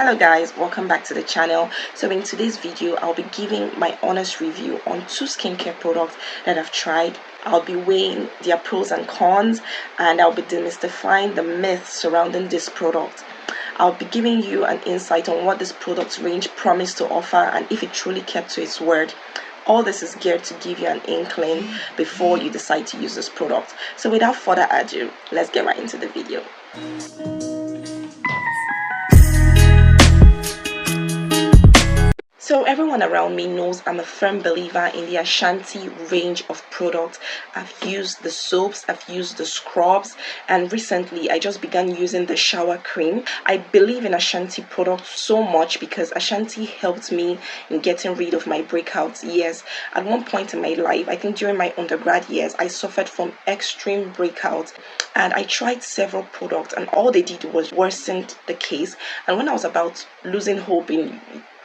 Hello guys, welcome back to the channel. So in today's video I'll be giving my honest review on two skincare products that I've tried. I'll be weighing their pros and cons, and I'll be demystifying the myths surrounding this product. I'll be giving you an insight on what this product range promised to offer and if it truly kept to its word. All this is geared to give you an inkling before you decide to use this product. So without further ado, let's get right into the video. So everyone around me knows I'm a firm believer in the Ashanti range of products. I've used the soaps, I've used the scrubs, and recently I just began using the shower cream. I believe in Ashanti products so much because Ashanti helped me in getting rid of my breakouts. Yes, at one point in my life, I think during my undergrad years, I suffered from extreme breakouts, and I tried several products and all they did was worsened the case. And when I was about losing hope in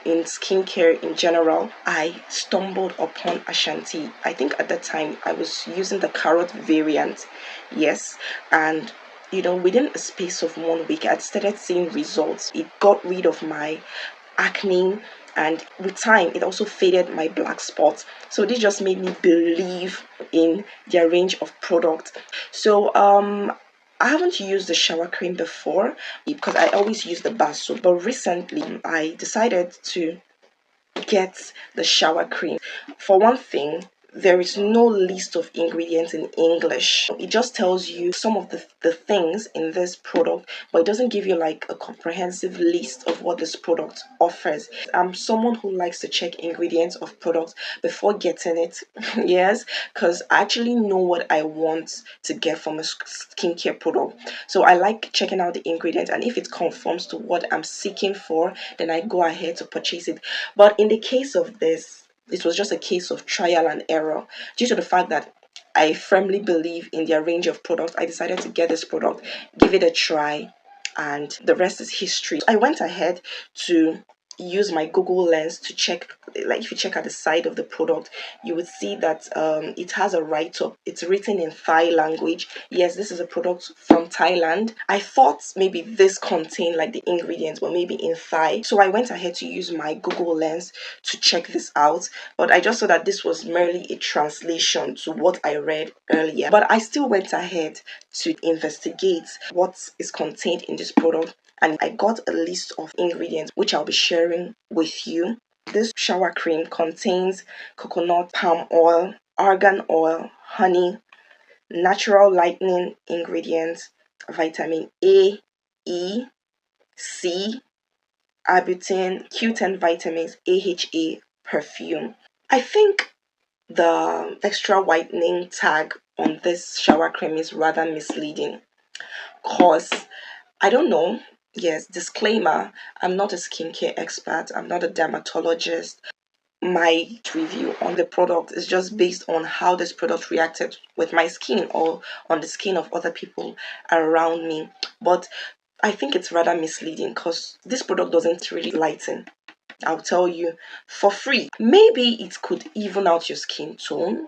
skincare in general, I stumbled upon Ashanti. I think at that time I was using the carrot variant. Yes, and within a space of 1 week, I started seeing results. It got rid of my acne, and with time it also faded my black spots. So this just made me believe in their range of products. So I haven't used the shower cream before because I always use the bath soap, but recently I decided to get the shower cream. For one thing, there is no list of ingredients in English. It just tells you some of the things in this product, but it doesn't give you like a comprehensive list of what this product offers. I'm someone who likes to check ingredients of products before getting it. Yes, because I actually know what I want to get from a skincare product. So I like checking out the ingredients, and if it conforms to what I'm seeking for, then I go ahead to purchase it. But in the case of this, it was just a case of trial and error. Due to the fact that I firmly believe in their range of products, I decided to get this product, give it a try, and the rest is history. I went ahead to use my Google lens to check. Like, if you check at the side of the product, you would see that it has a write-up. It's written in Thai language. Yes, this is a product from Thailand. I thought maybe this contained like the ingredients were maybe in Thai, so I went ahead to use my Google lens to check this out, but I just saw that this was merely a translation to what I read earlier. But I still went ahead to investigate what is contained in this product, and I got a list of ingredients which I'll be sharing with you. This shower cream contains coconut, palm oil, argan oil, honey, natural lightening ingredients, vitamin A, E, C, arbutin, Q10 vitamins, AHA, perfume. I think the extra whitening tag on this shower cream is rather misleading, because I don't know. Yes, disclaimer, I'm not a skincare expert, I'm not a dermatologist. My review on the product is just based on how this product reacted with my skin or on the skin of other people around me. But I think it's rather misleading because this product doesn't really lighten. I'll tell you for free. Maybe it could even out your skin tone,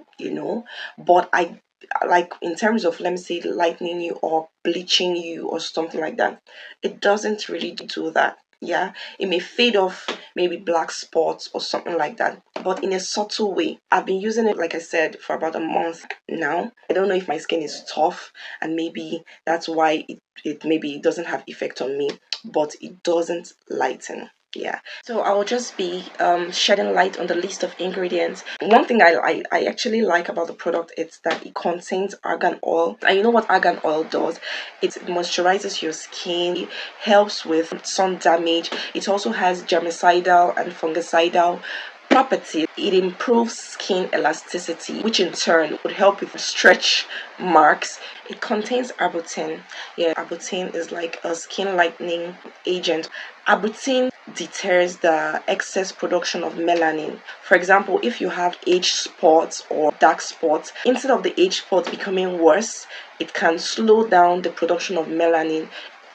but I like, in terms of, let me say, lightening you or bleaching you or something like that, it doesn't really do that. Yeah, it may fade off maybe black spots or something like that, but in a subtle way. I've been using it, like I said, for about a month now. I don't know if my skin is tough, and maybe that's why it maybe it doesn't have effect on me, but it doesn't lighten. Yeah, so I will just be shedding light on the list of ingredients. One thing I actually like about the product is that it contains argan oil, and you know what argan oil does? It moisturizes your skin, helps with sun damage. It also has germicidal and fungicidal property. It improves skin elasticity, which in turn would help with stretch marks. It contains arbutin. Yeah, arbutin is like a skin lightening agent. Arbutin deters the excess production of melanin. For example, if you have age spots or dark spots, instead of the age spots becoming worse, it can slow down the production of melanin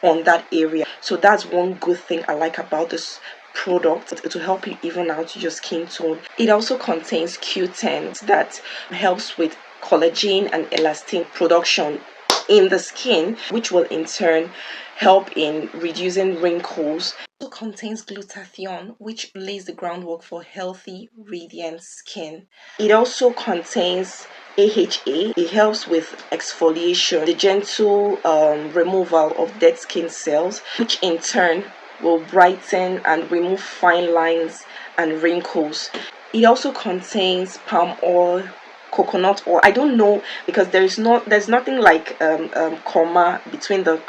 on that area. So that's one good thing I like about this product, to help you even out your skin tone. It also contains Q10 that helps with collagen and elastin production in the skin, which will in turn help in reducing wrinkles. It also contains glutathione, which lays the groundwork for healthy, radiant skin. It also contains AHA. It helps with exfoliation, the gentle removal of dead skin cells, which in turn will brighten and remove fine lines and wrinkles. It also contains palm oil, coconut oil. I don't know, because there's nothing like comma between the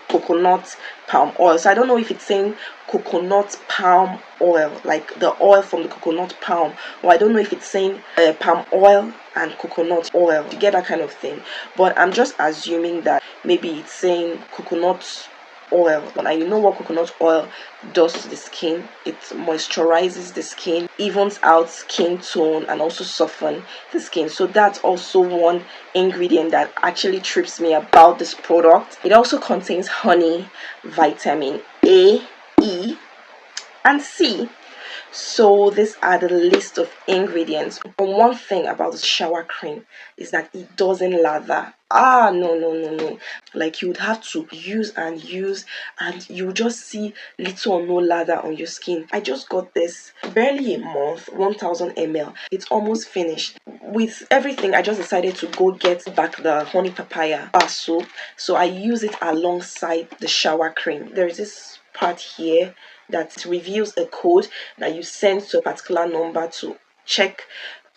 coconut palm oil, so I don't know if it's saying coconut palm oil, like the oil from the coconut palm, or I don't know if it's saying palm oil and coconut oil. You get that kind of thing, but I'm just assuming that maybe it's saying coconut oil. And you know what coconut oil does to the skin? It moisturizes the skin, evens out skin tone, and also soften the skin. So that's also one ingredient that actually trips me about this product. It also contains honey, vitamin A, E, and C. So these are the list of ingredients. But one thing about the shower cream is that it doesn't lather. No. Like, you would have to use and you just see little or no lather on your skin. I just got this barely a month, 1000 ml. It's almost finished. With everything, I just decided to go get back the honey papaya bar soap. So I use it alongside the shower cream. There is this part here that reveals a code that you send to a particular number to check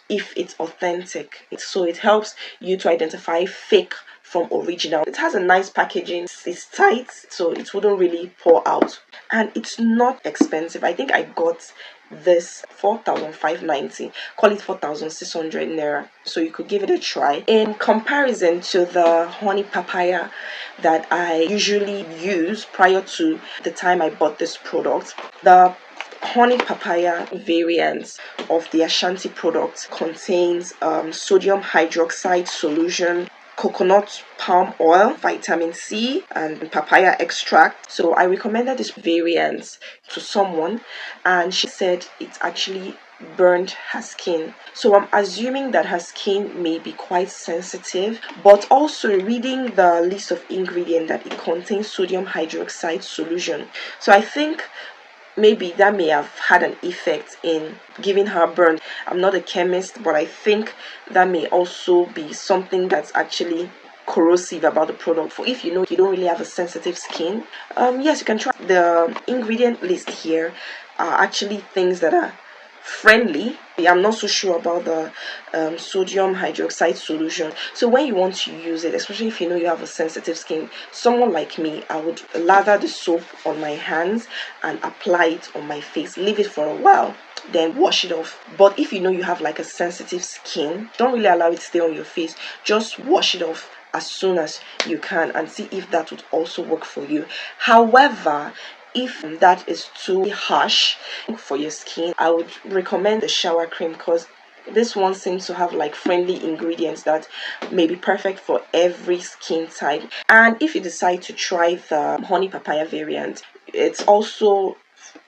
if it's authentic. So it helps you to identify fake from original. It has a nice packaging. It's tight, so it wouldn't really pour out, and it's not expensive. I think I got this 4,590, call it 4,600 naira, so you could give it a try. In comparison to the honey papaya that I usually use prior to the time I bought this product, the honey papaya variant of the Ashanti product contains sodium hydroxide solution, coconut palm oil, vitamin C, and papaya extract. So I recommended this variant to someone, and she said it actually burned her skin. So I'm assuming that her skin may be quite sensitive, but also reading the list of ingredients that it contains sodium hydroxide solution. So I think maybe that may have had an effect in giving her burn. I'm not a chemist, but I think that may also be something that's actually corrosive about the product. For if you know you don't really have a sensitive skin, yes, you can try. The ingredient list here are actually things that are friendly. I'm not so sure about the sodium hydroxide solution. So when you want to use it, especially if you know you have a sensitive skin, someone like me, I would lather the soap on my hands and apply it on my face, leave it for a while, then wash it off. But if you know you have like a sensitive skin, don't really allow it to stay on your face. Just wash it off as soon as you can and see if that would also work for you. However, if that is too harsh for your skin, I would recommend the shower cream, because this one seems to have like friendly ingredients that may be perfect for every skin type. And if you decide to try the honey papaya variant, it's also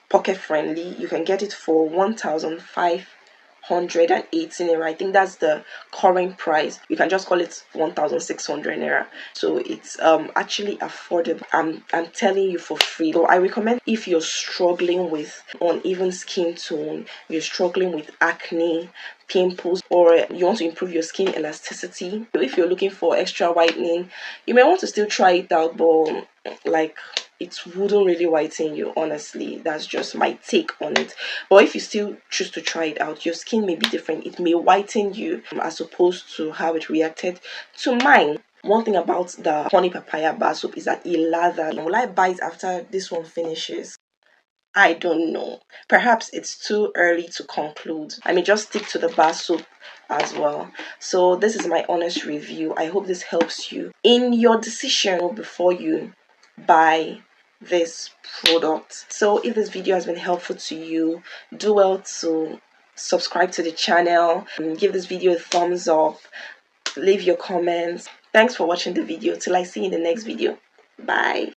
pocket friendly. You can get it for 1,518 naira. I think that's the current price. You can just call it 1,600 naira. So it's actually affordable. I'm telling you for free. So I recommend, if you're struggling with uneven skin tone, you're struggling with acne, pimples, or you want to improve your skin elasticity, if you're looking for extra whitening, you may want to still try it out, but like, it wouldn't really whiten you, honestly. That's just my take on it. But if you still choose to try it out, your skin may be different. It may whiten you as opposed to how it reacted to mine. One thing about the honey papaya bar soap is that it lathers. Will I buy it after this one finishes? I don't know. Perhaps it's too early to conclude. I may just stick to the bar soap as well. So this is my honest review. I hope this helps you in your decision before you buy this product. So if this video has been helpful to you, do well to subscribe to the channel and give this video a thumbs up, leave your comments. Thanks for watching the video. Till I see you in the next video. Bye.